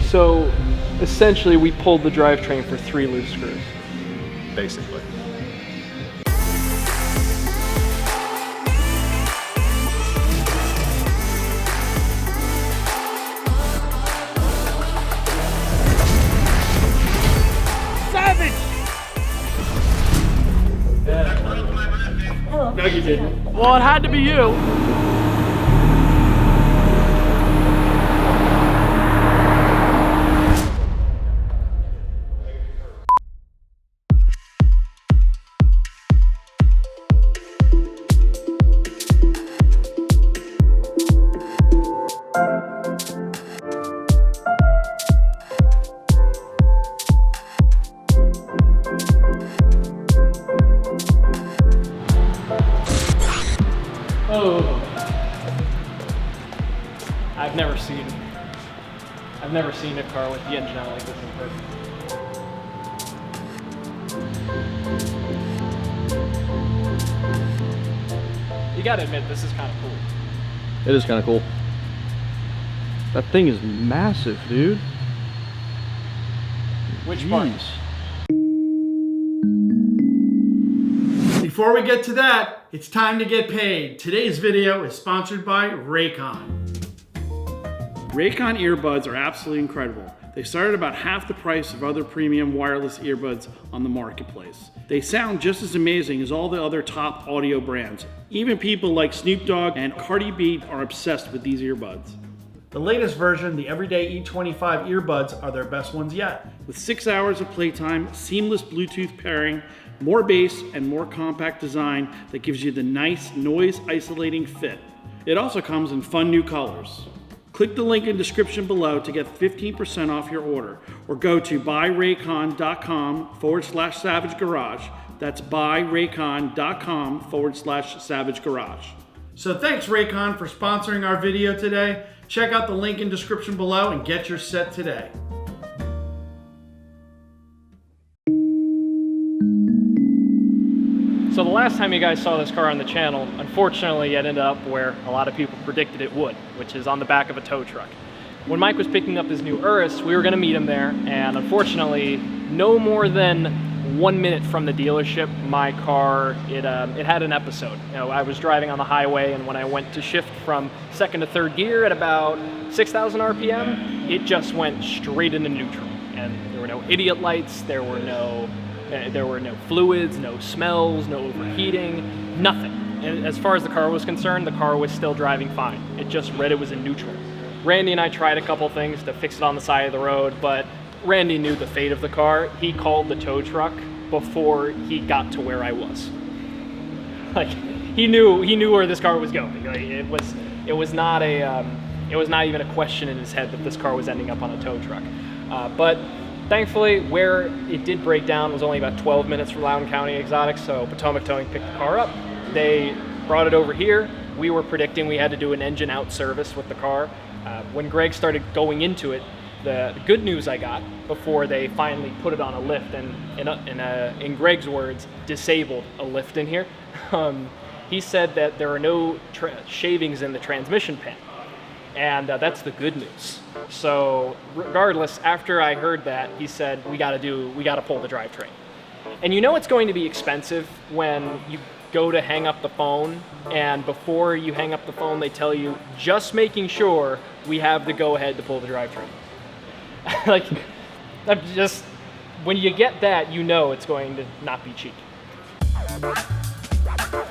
So essentially we pulled the drivetrain for 3 loose screws. Basically. Savage! Yeah. No, you didn't. Well, it had to be you. Oh, I've never seen a car with the engine out like this in person. You gotta admit, this is kind of cool. It is kind of cool. That thing is massive, dude. Which part? Before we get to that, it's time to get paid. Today's video is sponsored by Raycon. Raycon earbuds are absolutely incredible. They start at about half the price of other premium wireless earbuds on the marketplace. They sound just as amazing as all the other top audio brands. Even people like Snoop Dogg and Cardi B are obsessed with these earbuds. The latest version, the Everyday E25 earbuds, are their best ones yet. With 6 hours of playtime, seamless Bluetooth pairing, more bass, and more compact design that gives you the nice noise isolating fit. It also comes in fun new colors. Click the link in the description below to get 15% off your order, or go to buyraycon.com/Savage Garage. That's buyraycon.com/Savage Garage. So thanks Raycon for sponsoring our video today. Check out the link in the description below and get your set today. So the last time you guys saw this car on the channel, unfortunately it ended up where a lot of people predicted it would, which is on the back of a tow truck. When Mike was picking up his new Urus, we were gonna meet him there, and unfortunately, no more than 1 minute from the dealership, my car, it had an episode. You know, I was driving on the highway, and when I went to shift from second to third gear at about 6,000 RPM, it just went straight into neutral. And there were no idiot lights, there were no fluids, no smells, no overheating, nothing. And as far as the car was concerned, the car was still driving fine. It just read it was in neutral. Randy and I tried a couple things to fix it on the side of the road, but Randy knew the fate of the car. He called the tow truck before he got to where I was. Like, he knew where this car was going. Like, it was not even a question in his head that this car was ending up on a tow truck. But thankfully, where it did break down was only about 12 minutes from Loudoun County Exotics, so Potomac Towing picked the car up. They brought it over here. We were predicting we had to do an engine out service with the car. When Greg started going into it, the good news I got before they finally put it on a lift, and in Greg's words, disabled a lift in here, he said that there are no shavings in the transmission pan. And that's the good news. So regardless, after I heard that, he said, we gotta pull the drivetrain. And you know it's going to be expensive when you go to hang up the phone, and before you hang up the phone, they tell you, just making sure we have the go-ahead to pull the drivetrain. Like, when you get that, you know it's going to not be cheap.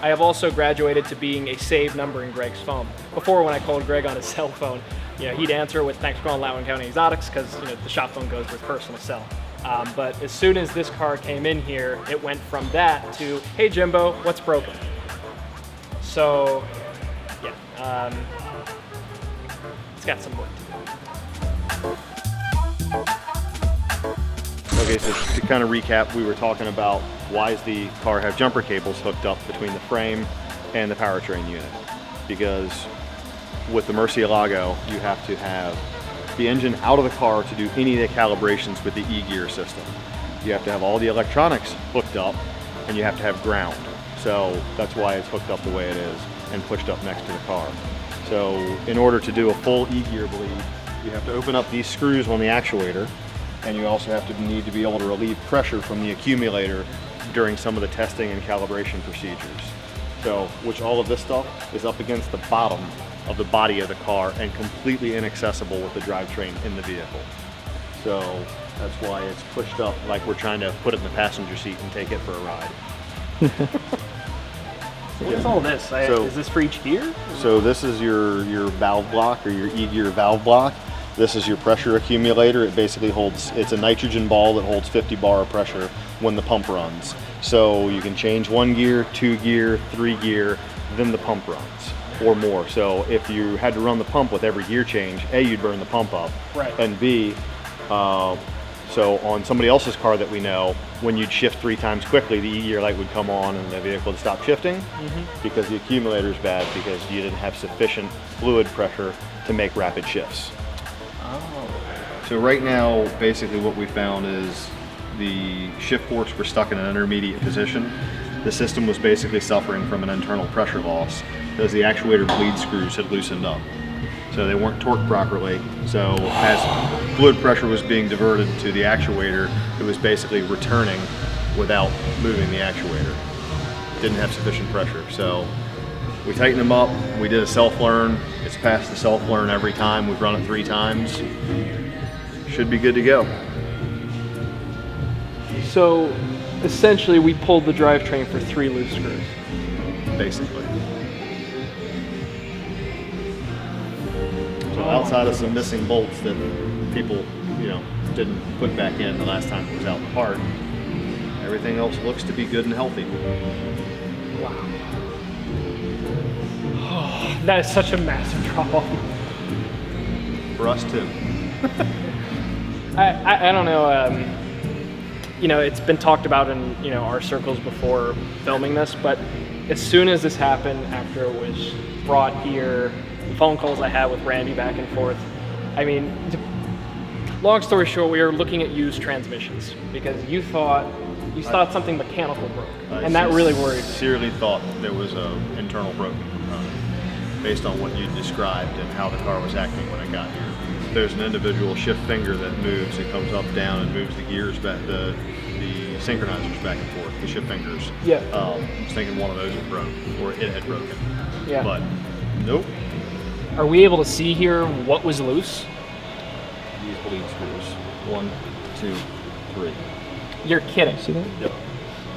I have also graduated to being a saved number in Greg's phone. Before, when I called Greg on his cell phone, you know, he'd answer it with "Thanks for calling Loudoun County Exotics," because the shop phone goes with personal cell. But as soon as this car came in here, it went from that to, "Hey Jimbo, what's broken?" So, yeah, it's got some work to do. Okay, so to kind of recap, we were talking about why does the car have jumper cables hooked up between the frame and the powertrain unit? Because with the Murcielago, you have to have the engine out of the car to do any of the calibrations with the e-gear system. You have to have all the electronics hooked up, and you have to have ground. So that's why it's hooked up the way it is and pushed up next to the car. So in order to do a full e-gear bleed, you have to open up these screws on the actuator, and you also have to need to be able to relieve pressure from the accumulator during some of the testing and calibration procedures. So, which all of this stuff is up against the bottom of the body of the car and completely inaccessible with the drivetrain in the vehicle. So that's why it's pushed up like we're trying to put it in the passenger seat and take it for a ride. What's all this? Is this for each gear? So this is your valve block, or your E-gear valve block. This is your pressure accumulator. It basically holds, it's a nitrogen ball that holds 50 bar of pressure when the pump runs. So you can change 1 gear, 2 gear, 3 gear, then the pump runs, or more. So if you had to run the pump with every gear change, A, you'd burn the pump up, right. And B, so on somebody else's car that we know, when you'd shift 3 times quickly, the E-gear light would come on and the vehicle would stop shifting because the accumulator's bad because you didn't have sufficient fluid pressure to make rapid shifts. Oh. So right now, basically what we found is the shift forks were stuck in an intermediate position. The system was basically suffering from an internal pressure loss because the actuator bleed screws had loosened up. So they weren't torqued properly. So as fluid pressure was being diverted to the actuator, it was basically returning without moving the actuator. Didn't have sufficient pressure. So we tightened them up. We did a self-learn. It's passed the self-learn every time. We've run it 3 times. Should be good to go. So essentially we pulled the drivetrain for 3 loose screws. Basically. So outside of some missing bolts that people, didn't put back in the last time it was out in the park, everything else looks to be good and healthy. Wow. Oh, that is such a massive drop off. For us too. I don't know. It's been talked about in our circles before filming this, but as soon as this happened, after it was brought here, the phone calls I had with Randy back and forth. I mean, long story short, we were looking at used transmissions because you thought something mechanical broke, and that really worried me. I sincerely thought there was an internal broken component based on what you described and how the car was acting when it got here. There's an individual shift finger that moves. It comes up, down, and moves the gears back, the synchronizers back and forth, the shift fingers. Yeah. I was thinking one of those had broke, or it had broken. Yeah. But nope. Are we able to see here what was loose? These bleed screws. 1, 2, 3. You're kidding. See that? Yep.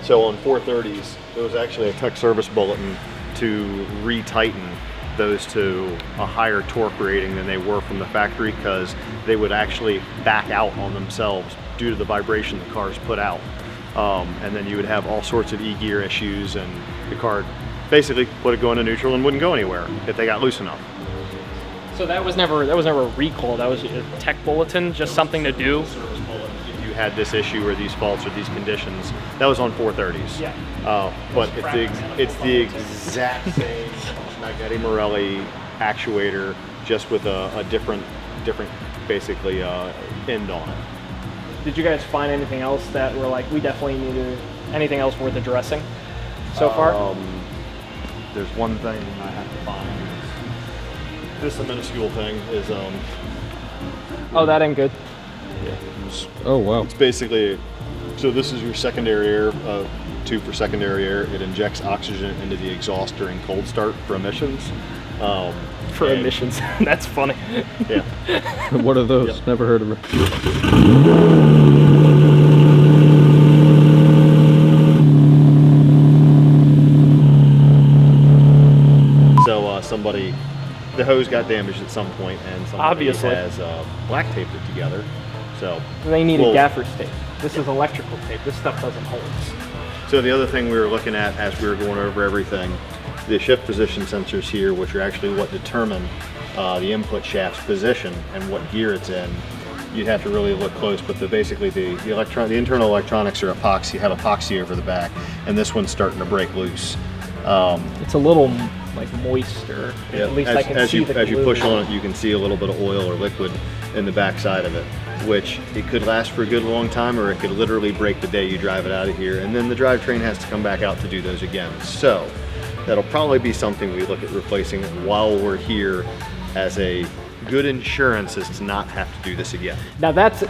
So on 430s, there was actually a tech service bulletin to retighten those to a higher torque rating than they were from the factory because they would actually back out on themselves due to the vibration the cars put out. And then you would have all sorts of E-gear issues, and the car basically would go into neutral and wouldn't go anywhere if they got loose enough. So that was never a recall. That was a tech bulletin, just something to do. Service bulletin, if you had this issue or these faults or these conditions, that was on 430s. Yeah. But it's the exact same Magneti Morelli actuator, just with a different basically end on it. Did you guys find anything else that were like, we definitely needed anything else worth addressing so far? There's one thing I have to find. This is a minuscule thing. Is Oh, that ain't good. yeah. Oh, wow. It's basically, so this is your secondary air tube for secondary air. It injects oxygen into the exhaust during cold start for emissions. For emissions. That's funny. Yeah. What are those? Yep. Never heard of it. Somebody, the hose got damaged at some point, and somebody Obviously. has black taped it together. So They needed Well- gaffer's tape. This is electrical tape. This stuff doesn't hold. So the other thing we were looking at as we were going over everything, the shift position sensors here, which are actually what determine the input shaft's position and what gear it's in. You'd have to really look close, but basically the internal electronics are epoxy, have epoxy over the back, and this one's starting to break loose. It's a little like moist, or at least I can see the glue. As you push on it, you can see a little bit of oil or liquid in the back side of it, which it could last for a good long time, or it could literally break the day you drive it out of here, and then the drivetrain has to come back out to do those again. So that'll probably be something we look at replacing while we're here as a good insurance is to not have to do this again. Now that's,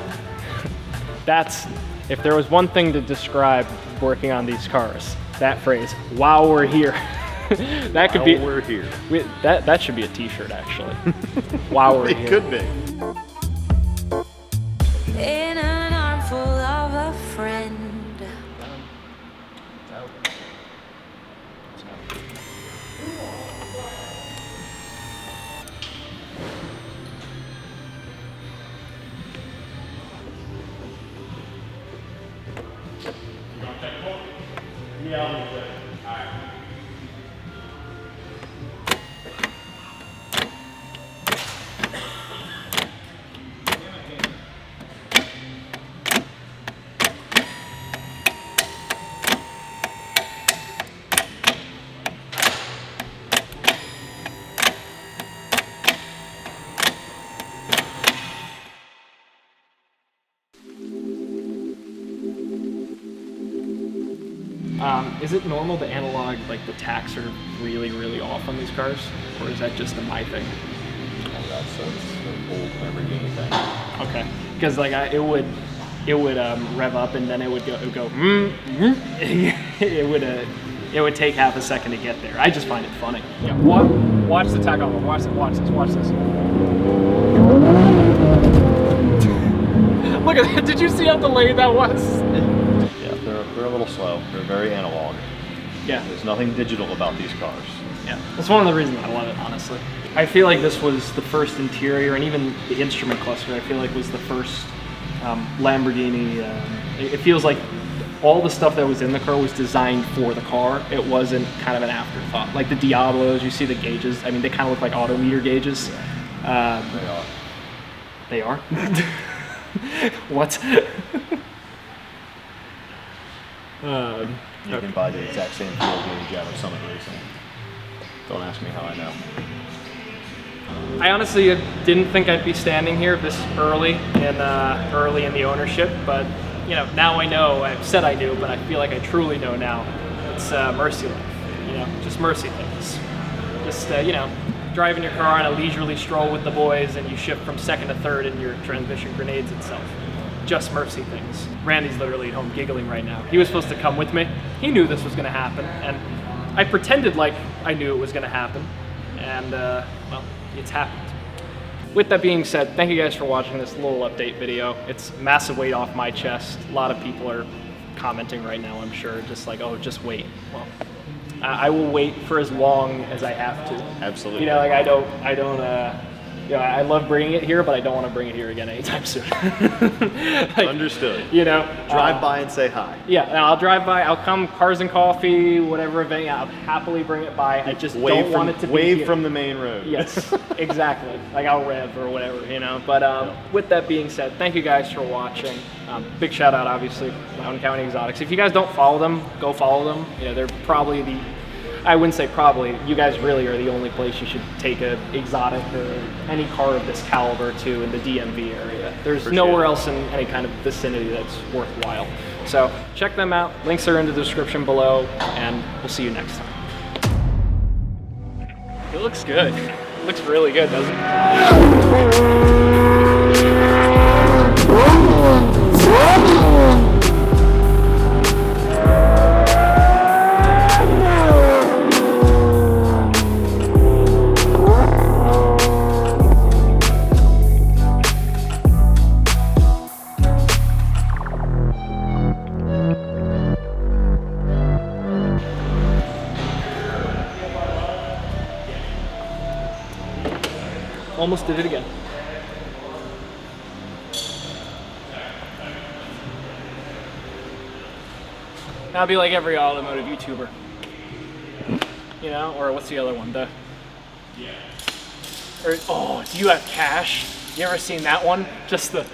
if there was one thing to describe working on these cars, that phrase, "While we're here." That could be. While we're here. That should be a T-shirt actually. While we're here. It could be. In an armful of a friend. Yeah, I'll do it. All right. Is it normal to analog, like the tacks are really, really off on these cars? Or is that just a my thing? That's an old Lamborghini thing. Okay. Because like it would rev up and then it would go it would take half a second to get there. I just find it funny. Yeah, watch the tack on. Watch this. Look at that. Did you see how delayed that was? Yeah, they're a little slow. They're very analog. Yeah. There's nothing digital about these cars. Yeah. That's one of the reasons I love it, honestly. I feel like this was the first interior, and even the instrument cluster, I feel like was the first Lamborghini. It feels like all the stuff that was in the car was designed for the car. It wasn't kind of an afterthought. Like the Diablos, you see the gauges. I mean, they kind of look like odometer gauges. They are. They are? What? You can buy the exact same fuel gauge out of Summit Racing. Don't ask me how I know. I honestly didn't think I'd be standing here this early in the ownership, but you know, now I know. I've said I knew, but I feel like I truly know now. It's Mercy life, you know, just mercy things. Just you know, driving your car on a leisurely stroll with the boys, and you shift from second to third, and your transmission grenades itself. Just mercy things. Randy's literally at home giggling right now. He was supposed to come with me. He knew this was going to happen, and I pretended like I knew it was going to happen, and well, it's happened. With that being said, thank you guys for watching this little update video. It's massive weight off my chest. A lot of people are commenting right now, I'm sure, just like, oh, just wait. Well, I will wait for as long as I have to. Absolutely. You know, like I don't, you know, I love bringing it here, but I don't want to bring it here again anytime soon. Like, Understood. You know, Drive by and say hi. yeah, and I'll drive by. I'll come, Cars and Coffee, whatever event. Yeah, I'll happily bring it by. I just don't want it to be wave here. from the main road. Yes, exactly. Like I'll rev or whatever, you know. But with that being said, thank you guys for watching. Big shout out, obviously, Loudoun County Exotics. If you guys don't follow them, go follow them. You know, they're probably the, I wouldn't say probably, you guys really are the only place you should take a exotic or any car of this caliber to in the DMV area. There's nowhere else in any kind of vicinity that's worthwhile. So check them out. Links are in the description below, and we'll see you next time. It looks good. It looks really good, doesn't it? Almost did it again. I'll be like every automotive YouTuber. You know, or what's the other one? The or, oh, do you have cash? You ever seen that one? Just the